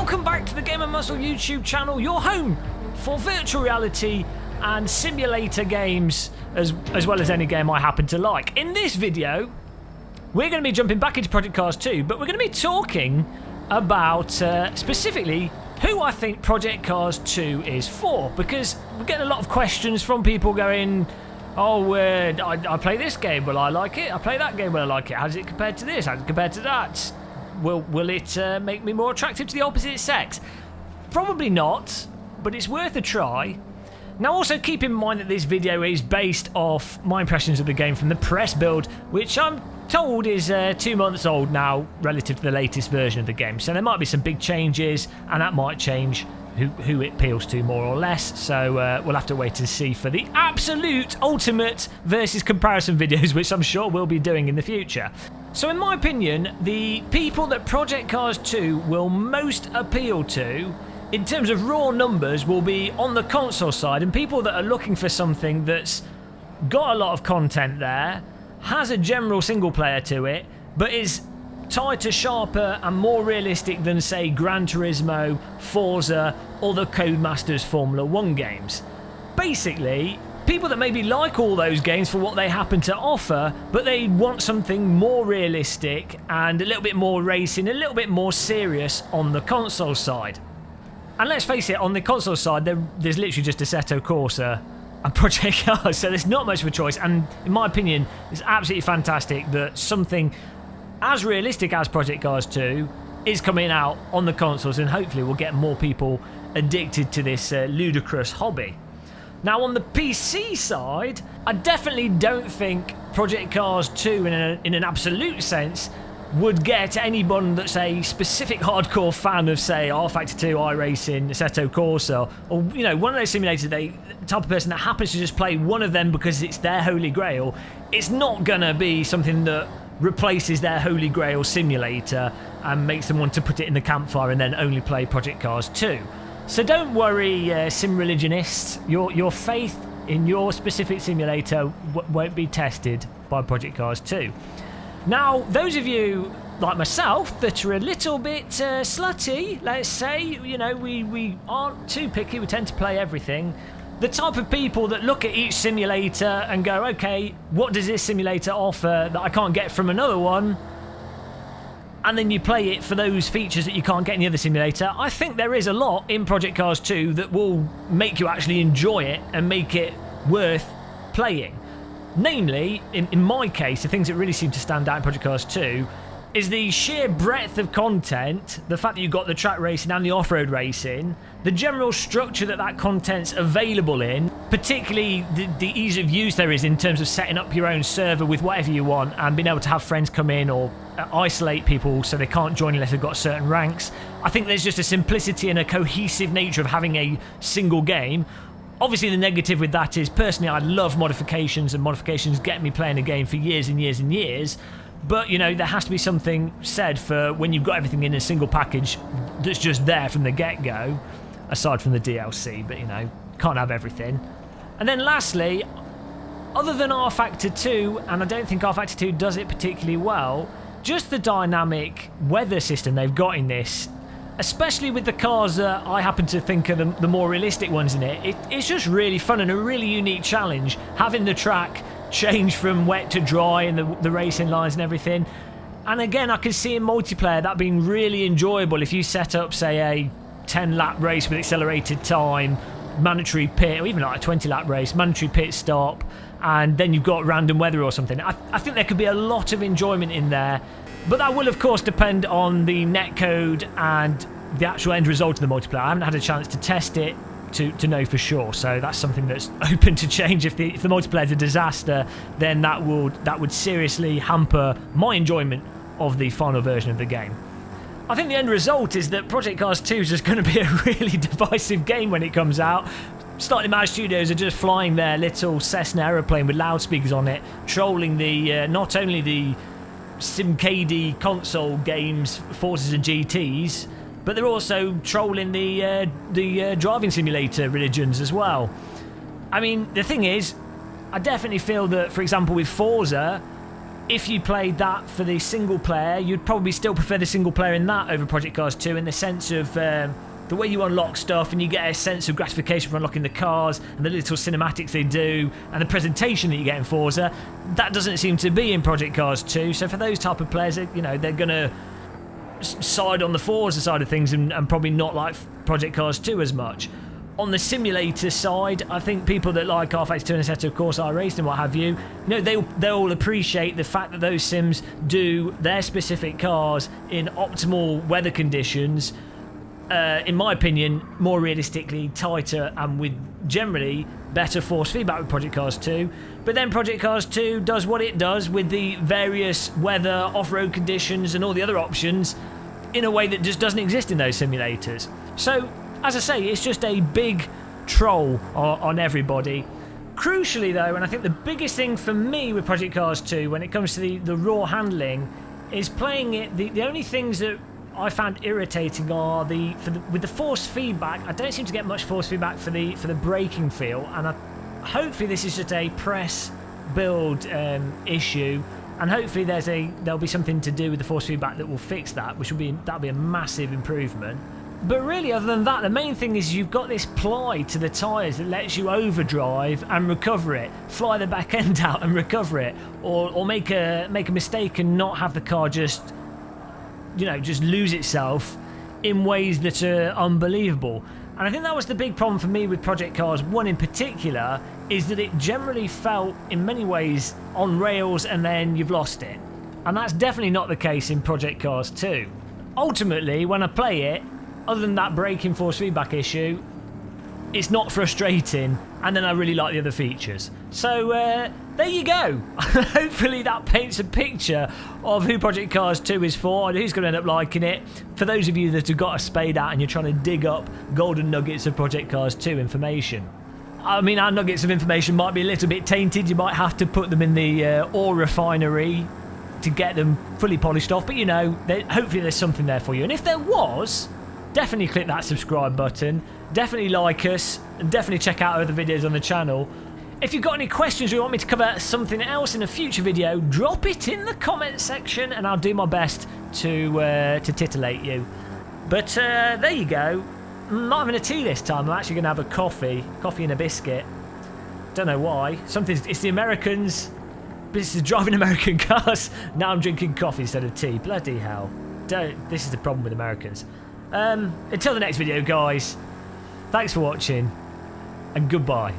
Welcome back to the Game & Muscle YouTube channel, your home for virtual reality and simulator games, as well as any game I happen to like. In this video, we're going to be jumping back into Project Cars 2, but we're going to be talking about specifically who I think Project Cars 2 is for, because we're getting a lot of questions from people going, oh, I play this game, well I like it, I play that game, well I like it, how does it compare to this, how does it compare to that? Will it make me more attractive to the opposite sex? Probably not, but it's worth a try. Now also keep in mind that this video is based off my impressions of the game from the press build, which I'm told is 2 months old now relative to the latest version of the game. So there might be some big changes, and that might change who it appeals to more or less. So we'll have to wait and see for the absolute ultimate versus comparison videos, which I'm sure we'll be doing in the future. So in my opinion, the people that Project Cars 2 will most appeal to in terms of raw numbers will be on the console side, and people that are looking for something that's got a lot of content there, has a general single player to it, but is tighter, sharper and more realistic than, say, Gran Turismo, Forza or the Codemasters Formula 1 games. Basically, people that maybe like all those games for what they happen to offer, but they want something more realistic and a little bit more racing, a little bit more serious on the console side. And let's face it, on the console side, there's literally just Assetto Corsa and Project Cars, so there's not much of a choice. And in my opinion, it's absolutely fantastic that something as realistic as Project Cars 2 is coming out on the consoles, and hopefully we'll get more people addicted to this ludicrous hobby. Now on the PC side, I definitely don't think Project Cars 2 in an absolute sense would get anyone that's a specific hardcore fan of, say, R-Factor 2, iRacing, Assetto Corsa, or, you know, one of those simulators, the type of person that happens to just play one of them because it's their holy grail. It's not gonna be something that replaces their holy grail simulator and makes them want to put it in the campfire and then only play Project Cars 2. So don't worry, sim religionists, your faith in your specific simulator won't be tested by Project Cars 2. Now, those of you like myself that are a little bit slutty, let's say, you know, we aren't too picky, we tend to play everything. The type of people that look at each simulator and go, okay, what does this simulator offer that I can't get from another one? And then you play it for those features that you can't get in the other simulator. I think there is a lot in Project Cars 2 that will make you actually enjoy it and make it worth playing. Namely, in my case, the things that really seem to stand out in Project Cars 2 is the sheer breadth of content, the fact that you've got the track racing and the off-road racing, the general structure that content's available in, particularly the ease of use there is in terms of setting up your own server with whatever you want and being able to have friends come in or isolate people so they can't join unless they've got certain ranks. I think there's just a simplicity and a cohesive nature of having a single game. Obviously the negative with that is, personally, I love modifications, and modifications get me playing a game for years and years and years. But, you know, there has to be something said for when you've got everything in a single package that's just there from the get-go, aside from the DLC, but, you know, can't have everything. And then lastly, other than R-Factor 2, and I don't think R-Factor 2 does it particularly well, just the dynamic weather system they've got in this, especially with the cars that I happen to think are the more realistic ones in it, it's just really fun and a really unique challenge, having the track change from wet to dry and the racing lines and everything. And again, I can see in multiplayer that being really enjoyable if you set up, say, a 10-lap race with accelerated time, mandatory pit, or even like a 20-lap race, mandatory pit stop, and then you've got random weather or something. I think there could be a lot of enjoyment in there. But that will, of course, depend on the netcode and the actual end result of the multiplayer. I haven't had a chance to test it to know for sure, so that's something that's open to change. If the multiplayer is a disaster, then that would seriously hamper my enjoyment of the final version of the game. I think the end result is that Project Cars 2 is just going to be a really divisive game when it comes out. Slightly Mad Studios are just flying their little Cessna aeroplane with loudspeakers on it, trolling the not only the SimCady console games, Forzas and GTs, but they're also trolling the driving simulator religions as well. I mean, the thing is, I definitely feel that, for example, with Forza, if you played that for the single player, you'd probably still prefer the single player in that over Project Cars 2, in the sense of the way you unlock stuff and you get a sense of gratification for unlocking the cars and the little cinematics they do and the presentation that you get in Forza. That doesn't seem to be in Project Cars 2. So for those type of players, you know, they're going to side on the Forza side of things and probably not like Project Cars 2 as much. On the simulator side, I think people that like R32 and Assetto Corsa iRacing and what have you, you know, they'll appreciate the fact that those sims do their specific cars in optimal weather conditions, in my opinion, more realistically, tighter, and with generally better force feedback with Project Cars 2. But then Project Cars 2 does what it does with the various weather, off-road conditions and all the other options in a way that just doesn't exist in those simulators. So, as I say, it's just a big troll on everybody. Crucially though, and I think the biggest thing for me with Project Cars 2 when it comes to the raw handling is playing it, the only things that I found irritating are with the force feedback. I don't seem to get much force feedback for the braking feel, and hopefully this is just a press build issue, and hopefully there'll be something to do with the force feedback that will fix that, that'll be a massive improvement. But really, other than that, the main thing is you've got this ply to the tyres that lets you overdrive and recover it, fly the back end out and recover it, or make a mistake and not have the car just, you know, just lose itself in ways that are unbelievable. And I think that was the big problem for me with Project Cars 1 in particular, is that it generally felt in many ways on rails and then you've lost it. And that's definitely not the case in Project Cars 2. Ultimately, when I play it, other than that braking force feedback issue, it's not frustrating, and then I really like the other features. So there you go. Hopefully that paints a picture of who Project Cars 2 is for and who's going to end up liking it. For those of you that have got a spade out and you're trying to dig up golden nuggets of Project Cars 2 information. I mean, our nuggets of information might be a little bit tainted. You might have to put them in the ore refinery to get them fully polished off, but you know, hopefully there's something there for you. And if there was, definitely click that subscribe button, definitely like us, and definitely check out other videos on the channel. If you've got any questions or you want me to cover something else in a future video, drop it in the comment section and I'll do my best to titillate you. But there you go. I'm not having a tea this time, I'm actually going to have a coffee and a biscuit. Don't know why. It's the Americans. This is driving American cars. Now I'm drinking coffee instead of tea. Bloody hell. This is the problem with Americans. Until the next video, guys, thanks for watching, and goodbye.